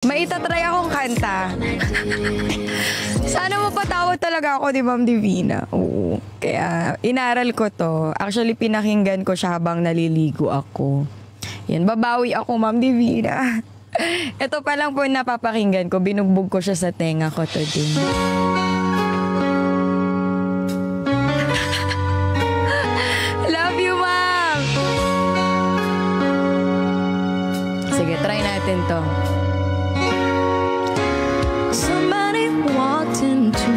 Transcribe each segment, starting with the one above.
May itatry akong kanta. Sana mapatawa talaga ako ni Ma'am Divina. Oo. Kaya inaral ko to. Actually, pinakinggan ko siya habang naliligo ako. Yan, babawi ako, Ma'am Divina. Ito pa lang po napapakinggan ko. Binugbog ko siya sa tenga ko today. Love you, Ma'am! Sige, try natin to. Somebody walked into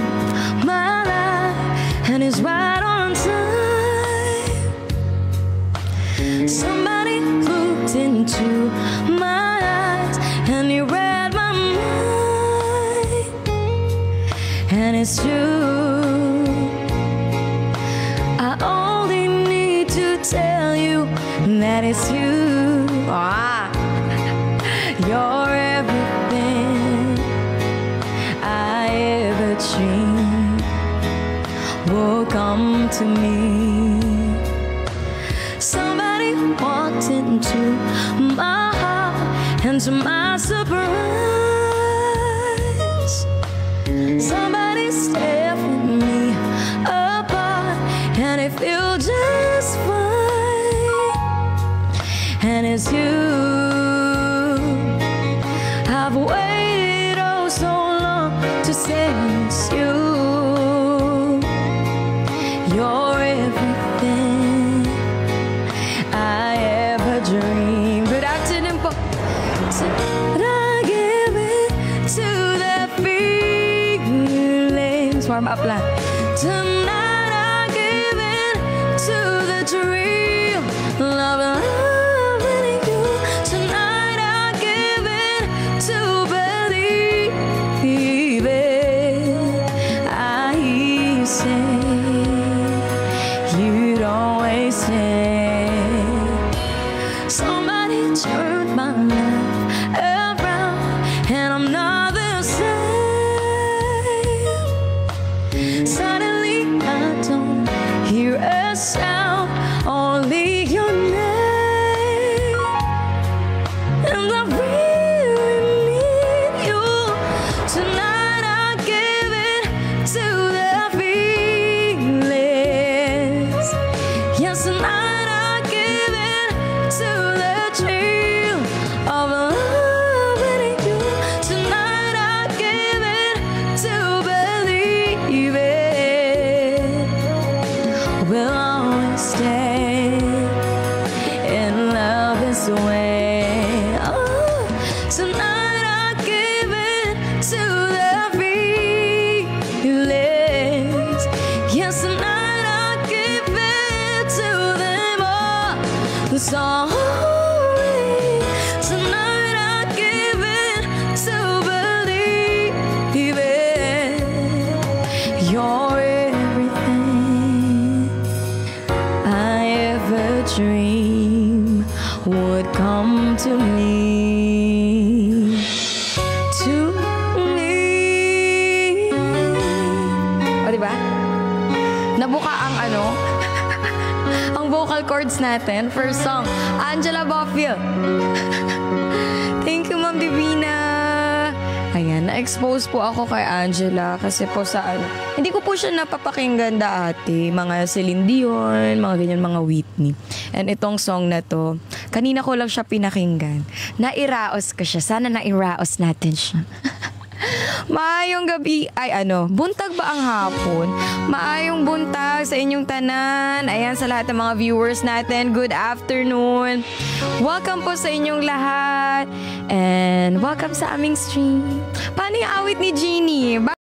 my life and is right on time. Somebody looked into my eyes and he read my mind. And it's true. I only need to tell you that it's you. Ah, you're everything I ever dreamed will come to me. Somebody walked into my heart, and to my surprise, somebody stared me apart, and it feels just fine. And it's you. I've waited oh so long to say it's you. You're everything I ever dreamed. Good afternoon po. Tonight I give it to the feelings. Warm up lang. Tonight I give it to the dream. Loving you. Tonight I give it to believe it. I hear you say you'd always say. Somebody turned my life around, and I'm not the same. Suddenly I don't hear a sound, only your name. And I really need you. Tonight I give it to the feelings. Yes, tonight I give it to the dream of loving you. Tonight I give it to believe it. We'll always stay in love this way. Oh, tonight I give it to the feelings. Yes, tonight I give it to them all. Sorry, tonight I give it to believe it. You're everything I ever dreamed would come to me. To me. O, diba? Nabuka ang ano? Ang vocal cords natin. First song, Angela Bofill. Thank you, Ma'am Divina. Ayan, na-expose po ako kay Angela kasi po sa ano, hindi ko po siya napapakinggan dati. Mga Celine Dion, mga ganyan, mga Whitney. And itong song na to, kanina ko lang siya pinakinggan. Nairaos ko siya. Sana nairaos natin siya. Maayong gabi, ay ano, buntag ba ang hapon? Maayong buntag sa inyong tanan. Ayan, sa lahat ng mga viewers natin, good afternoon. Welcome po sa inyong lahat. And welcome sa aming stream. Paano yung awit ni Jeannie?